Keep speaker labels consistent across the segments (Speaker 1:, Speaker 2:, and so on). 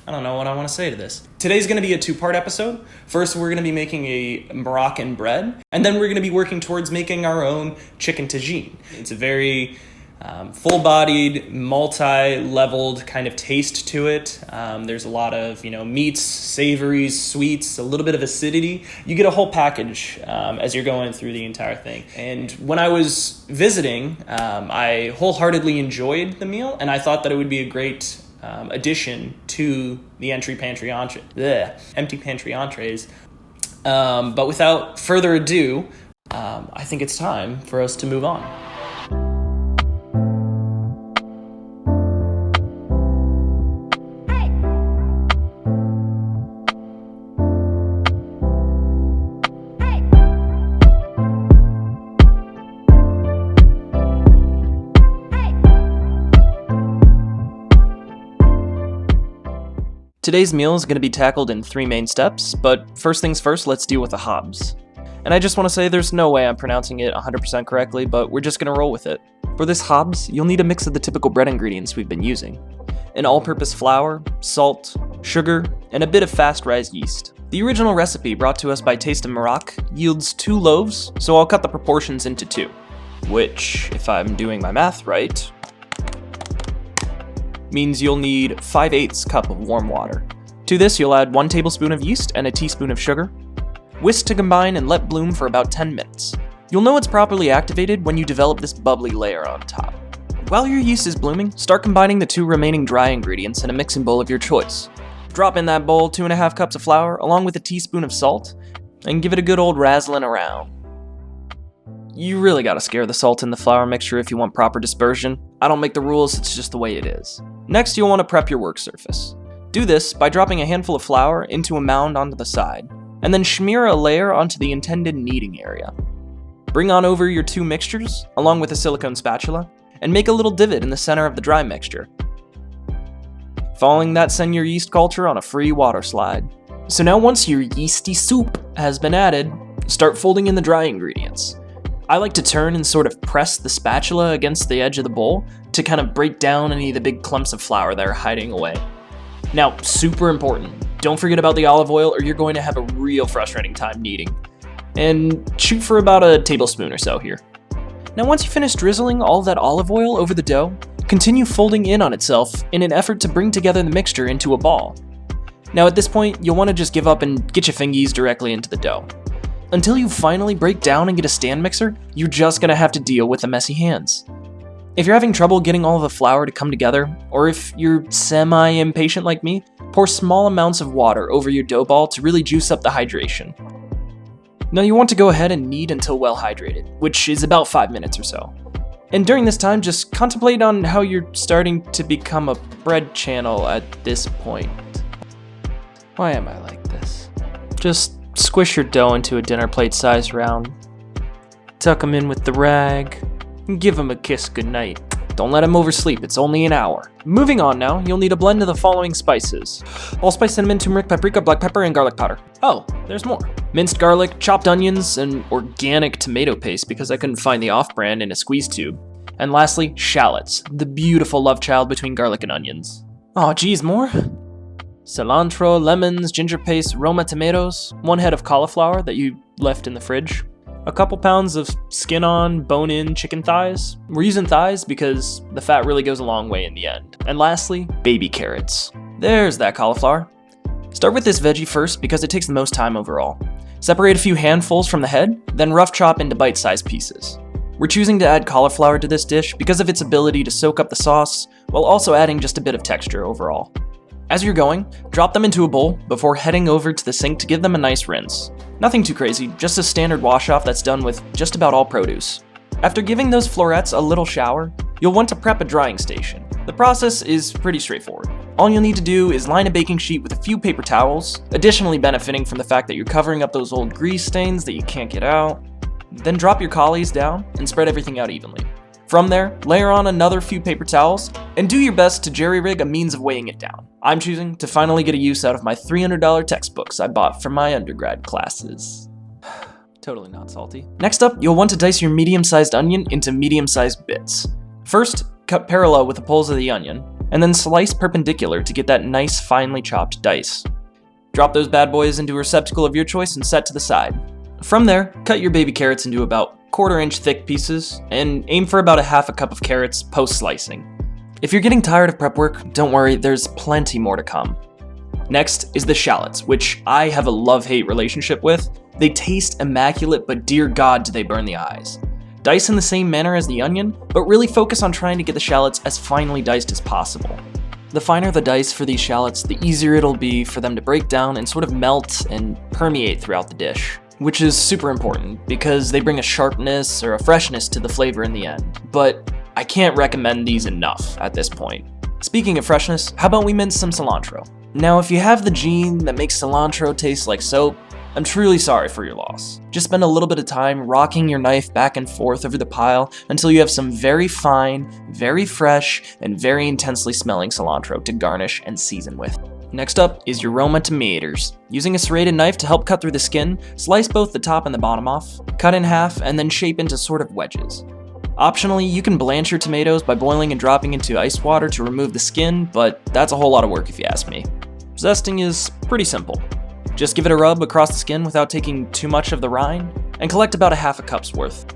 Speaker 1: I don't know what I want to say to this. Today's going to be a two-part episode. First, we're going to be making a Moroccan bread, and then we're going to be working towards making our own chicken tagine. It's a very full-bodied, multi-leveled kind of taste to it. There's a lot of, meats, savories, sweets, a little bit of acidity. You get a whole package as you're going through the entire thing. And when I was visiting, I wholeheartedly enjoyed the meal, and I thought that it would be a great addition to the empty pantry entrees. But without further ado, I think it's time for us to move on. Today's meal is going to be tackled in 3 main steps, but first things first, let's deal with the Khobz. And I just want to say there's no way I'm pronouncing it 100% correctly, but we're just going to roll with it. For this Khobz, you'll need a mix of the typical bread ingredients we've been using. An all-purpose flour, salt, sugar, and a bit of fast-rise yeast. The original recipe brought to us by Taste of Morocco yields 2 loaves, so I'll cut the proportions into 2. Which, if I'm doing my math right, means you'll need 5/8 cup of warm water. To this, you'll add 1 tablespoon of yeast and a teaspoon of sugar. Whisk to combine and let bloom for about 10 minutes. You'll know it's properly activated when you develop this bubbly layer on top. While your yeast is blooming, start combining the 2 remaining dry ingredients in a mixing bowl of your choice. Drop in that bowl 2.5 cups of flour along with a teaspoon of salt, and give it a good old razzling around. You really gotta scare the salt in the flour mixture if you want proper dispersion. I don't make the rules, it's just the way it is. Next, you'll want to prep your work surface. Do this by dropping a handful of flour into a mound onto the side, and then smear a layer onto the intended kneading area. Bring on over your 2 mixtures, along with a silicone spatula, and make a little divot in the center of the dry mixture. Following that, send your yeast culture on a free water slide. So now once your yeasty soup has been added, start folding in the dry ingredients. I like to turn and sort of press the spatula against the edge of the bowl to kind of break down any of the big clumps of flour that are hiding away. Now, super important, don't forget about the olive oil or you're going to have a real frustrating time kneading. And shoot for about a tablespoon or so here. Now once you finish drizzling all of that olive oil over the dough, continue folding in on itself in an effort to bring together the mixture into a ball. Now at this point, you'll want to just give up and get your fingies directly into the dough. Until you finally break down and get a stand mixer, you're just gonna have to deal with the messy hands. If you're having trouble getting all of the flour to come together, or if you're semi-impatient like me, pour small amounts of water over your dough ball to really juice up the hydration. Now you want to go ahead and knead until well hydrated, which is about 5 minutes or so. And during this time, just contemplate on how you're starting to become a bread channel at this point. Why am I like this? Just squish your dough into a dinner plate sized round. Tuck them in with the rag, and give them a kiss goodnight. Don't let them oversleep, it's only an hour. Moving on now, you'll need a blend of the following spices. Allspice, cinnamon, turmeric, paprika, black pepper, and garlic powder. Oh, there's more. Minced garlic, chopped onions, and organic tomato paste because I couldn't find the off-brand in a squeeze tube. And lastly, shallots, the beautiful love child between garlic and onions. Oh geez, more? Cilantro, lemons, ginger paste, roma tomatoes, 1 head of cauliflower that you left in the fridge, a couple pounds of skin-on, bone-in chicken thighs. We're using thighs because the fat really goes a long way in the end. And lastly, baby carrots. There's that cauliflower. Start with this veggie first because it takes the most time overall. Separate a few handfuls from the head, then rough chop into bite-sized pieces. We're choosing to add cauliflower to this dish because of its ability to soak up the sauce, while also adding just a bit of texture overall. As you're going, drop them into a bowl before heading over to the sink to give them a nice rinse. Nothing too crazy, just a standard wash-off that's done with just about all produce. After giving those florets a little shower, you'll want to prep a drying station. The process is pretty straightforward. All you'll need to do is line a baking sheet with a few paper towels, additionally benefiting from the fact that you're covering up those old grease stains that you can't get out. Then drop your cauliflower down and spread everything out evenly. From there, layer on another few paper towels, and do your best to jerry-rig a means of weighing it down. I'm choosing to finally get a use out of my $300 textbooks I bought for my undergrad classes. Totally not salty. Next up, you'll want to dice your medium-sized onion into medium-sized bits. First, cut parallel with the poles of the onion, and then slice perpendicular to get that nice finely chopped dice. Drop those bad boys into a receptacle of your choice and set to the side. From there, cut your baby carrots into about 1/4 inch thick pieces, and aim for about 1/2 cup of carrots post-slicing. If you're getting tired of prep work, don't worry, there's plenty more to come. Next is the shallots, which I have a love-hate relationship with. They taste immaculate, but dear God do they burn the eyes. Dice in the same manner as the onion, but really focus on trying to get the shallots as finely diced as possible. The finer the dice for these shallots, the easier it'll be for them to break down and sort of melt and permeate throughout the dish, which is super important because they bring a sharpness or a freshness to the flavor in the end. But I can't recommend these enough at this point. Speaking of freshness, how about we mince some cilantro? Now, if you have the gene that makes cilantro taste like soap, I'm truly sorry for your loss. Just spend a little bit of time rocking your knife back and forth over the pile until you have some very fine, very fresh, and very intensely smelling cilantro to garnish and season with. Next up is your Roma tomatoes. Using a serrated knife to help cut through the skin, slice both the top and the bottom off, cut in half, and then shape into sort of wedges. Optionally, you can blanch your tomatoes by boiling and dropping into ice water to remove the skin, but that's a whole lot of work if you ask me. Zesting is pretty simple. Just give it a rub across the skin without taking too much of the rind, and collect about 1/2 cup's worth.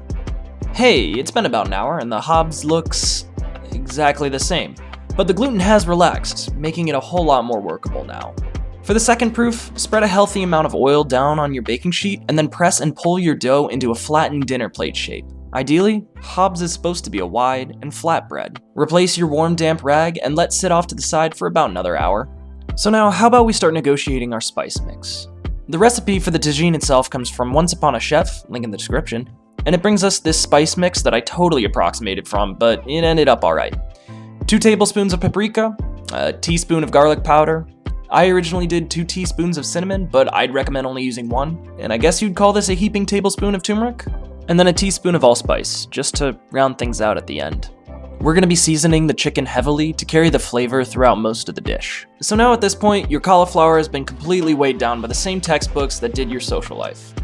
Speaker 1: Hey, it's been about an hour and the Khobz looks exactly the same, but the gluten has relaxed, making it a whole lot more workable now. For the second proof, spread a healthy amount of oil down on your baking sheet and then press and pull your dough into a flattened dinner plate shape. Ideally, Khobz is supposed to be a wide and flat bread. Replace your warm damp rag and let sit off to the side for about another hour. So now, how about we start negotiating our spice mix? The recipe for the tagine itself comes from Once Upon a Chef, link in the description, and it brings us this spice mix that I totally approximated from, but it ended up alright. 2 tablespoons of paprika, a teaspoon of garlic powder. I originally did 2 teaspoons of cinnamon, but I'd recommend only using 1, and I guess you'd call this a heaping tablespoon of turmeric? And then a teaspoon of allspice, just to round things out at the end. We're going to be seasoning the chicken heavily to carry the flavor throughout most of the dish. So now at this point, your cauliflower has been completely weighed down by the same textbooks that did your social life.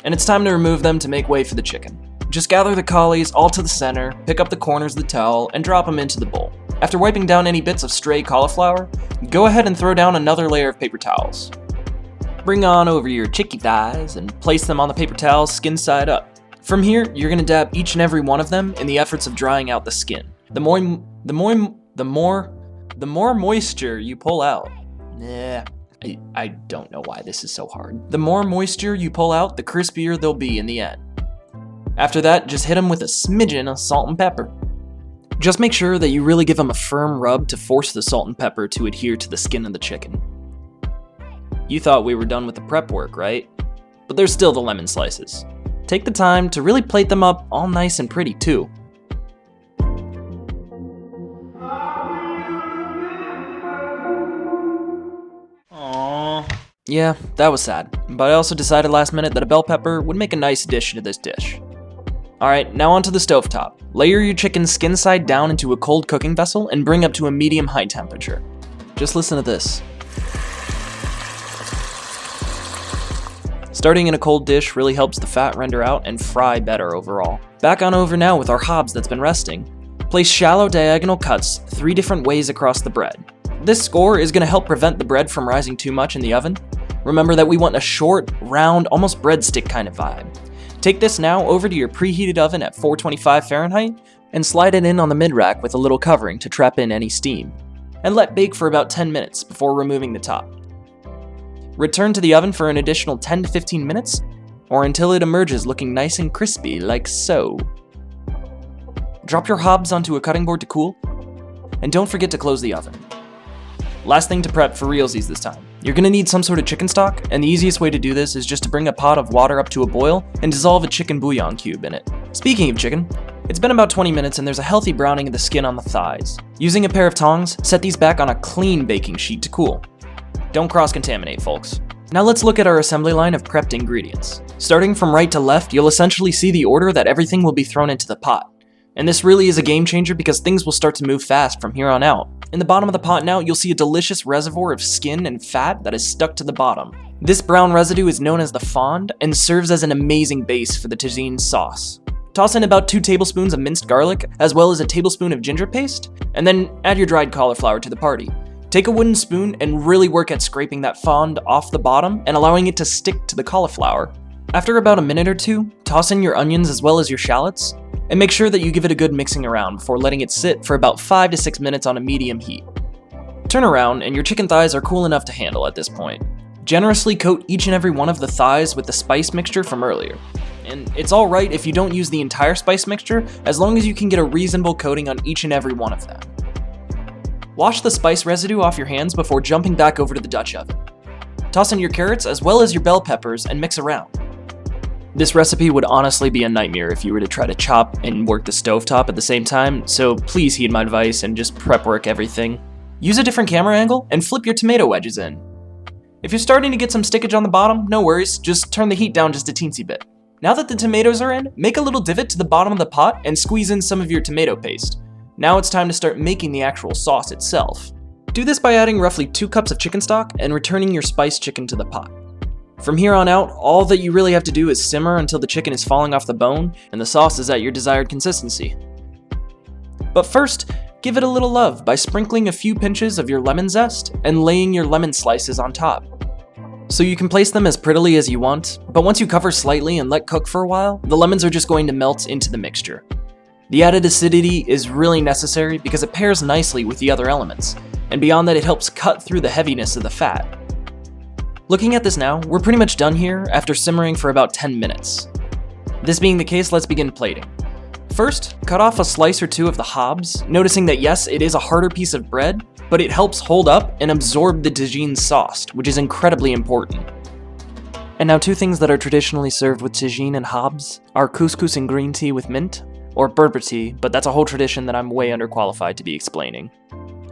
Speaker 1: And it's time to remove them to make way for the chicken. Just gather the collies all to the center, pick up the corners of the towel, and drop them into the bowl. After wiping down any bits of stray cauliflower, go ahead and throw down another layer of paper towels. Bring on over your chicky thighs and place them on the paper towels skin side up. From here, you're going to dab each and every one of them in the efforts of drying out the skin. The more moisture you pull out. I don't know why this is so hard. The more moisture you pull out, the crispier they'll be in the end. After that, just hit them with a smidgen of salt and pepper. Just make sure that you really give them a firm rub to force the salt and pepper to adhere to the skin of the chicken. You thought we were done with the prep work, right? But there's still the lemon slices. Take the time to really plate them up all nice and pretty too. Yeah, that was sad, but I also decided last minute that a bell pepper would make a nice addition to this dish. Alright, now onto the stovetop. Layer your chicken skin side down into a cold cooking vessel and bring up to a medium high temperature. Just listen to this. Starting in a cold dish really helps the fat render out and fry better overall. Back on over now with our Khobz that's been resting. Place shallow diagonal cuts 3 different ways across the bread. This score is going to help prevent the bread from rising too much in the oven. Remember that we want a short, round, almost breadstick kind of vibe. Take this now over to your preheated oven at 425 Fahrenheit and slide it in on the mid-rack with a little covering to trap in any steam. And let bake for about 10 minutes before removing the top. Return to the oven for an additional 10 to 15 minutes or until it emerges looking nice and crispy like so. Drop your Khobz onto a cutting board to cool, and don't forget to close the oven. Last thing to prep for realsies this time. You're going to need some sort of chicken stock, and the easiest way to do this is just to bring a pot of water up to a boil and dissolve a chicken bouillon cube in it. Speaking of chicken, it's been about 20 minutes and there's a healthy browning of the skin on the thighs. Using a pair of tongs, set these back on a clean baking sheet to cool. Don't cross-contaminate, folks. Now let's look at our assembly line of prepped ingredients. Starting from right to left, you'll essentially see the order that everything will be thrown into the pot. And this really is a game changer because things will start to move fast from here on out. In the bottom of the pot now, you'll see a delicious reservoir of skin and fat that is stuck to the bottom. This brown residue is known as the fond and serves as an amazing base for the tagine sauce. Toss in about 2 tablespoons of minced garlic, as well as a tablespoon of ginger paste, and then add your dried cauliflower to the party. Take a wooden spoon and really work at scraping that fond off the bottom and allowing it to stick to the cauliflower. After about a minute or two, toss in your onions as well as your shallots, and make sure that you give it a good mixing around before letting it sit for about 5 to 6 minutes on a medium heat. Turn around and your chicken thighs are cool enough to handle at this point. Generously coat each and every one of the thighs with the spice mixture from earlier. And it's alright if you don't use the entire spice mixture, as long as you can get a reasonable coating on each and every one of them. Wash the spice residue off your hands before jumping back over to the Dutch oven. Toss in your carrots as well as your bell peppers and mix around. This recipe would honestly be a nightmare if you were to try to chop and work the stovetop at the same time, so please heed my advice and just prep work everything. Use a different camera angle and flip your tomato wedges in. If you're starting to get some stickage on the bottom, no worries, just turn the heat down just a teensy bit. Now that the tomatoes are in, make a little divot to the bottom of the pot and squeeze in some of your tomato paste. Now it's time to start making the actual sauce itself. Do this by adding roughly 2 cups of chicken stock and returning your spiced chicken to the pot. From here on out, all that you really have to do is simmer until the chicken is falling off the bone and the sauce is at your desired consistency. But first, give it a little love by sprinkling a few pinches of your lemon zest and laying your lemon slices on top. So you can place them as prettily as you want, but once you cover slightly and let cook for a while, the lemons are just going to melt into the mixture. The added acidity is really necessary because it pairs nicely with the other elements, and beyond that it helps cut through the heaviness of the fat. Looking at this now, we're pretty much done here after simmering for about 10 minutes. This being the case, let's begin plating. First, cut off a slice or 2 of the Khobz, noticing that yes, it is a harder piece of bread, but it helps hold up and absorb the tagine sauce, which is incredibly important. And now 2 things that are traditionally served with tagine and Khobz are couscous and green tea with mint, or Berber tea, but that's a whole tradition that I'm way underqualified to be explaining.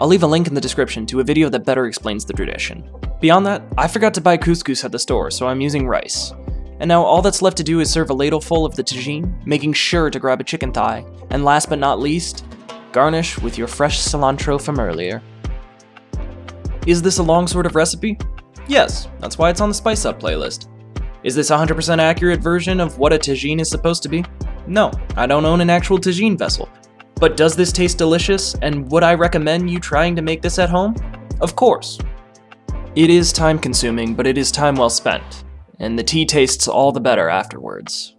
Speaker 1: I'll leave a link in the description to a video that better explains the tradition. Beyond that, I forgot to buy couscous at the store, so I'm using rice. And now all that's left to do is serve a ladle full of the tagine, making sure to grab a chicken thigh, and last but not least, garnish with your fresh cilantro from earlier. Is this a long sort of recipe? Yes, that's why it's on the Spice Up playlist. Is this a 100% accurate version of what a tagine is supposed to be? No, I don't own an actual tagine vessel. But does this taste delicious, and would I recommend you trying to make this at home? Of course. It is time consuming, but it is time well spent, and the tea tastes all the better afterwards.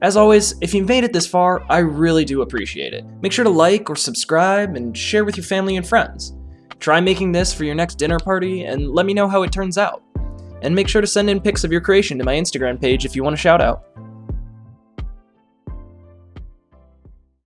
Speaker 1: As always, if you've made it this far, I really do appreciate it. Make sure to like or subscribe and share with your family and friends. Try making this for your next dinner party and let me know how it turns out. And make sure to send in pics of your creation to my Instagram page if you want a shout out.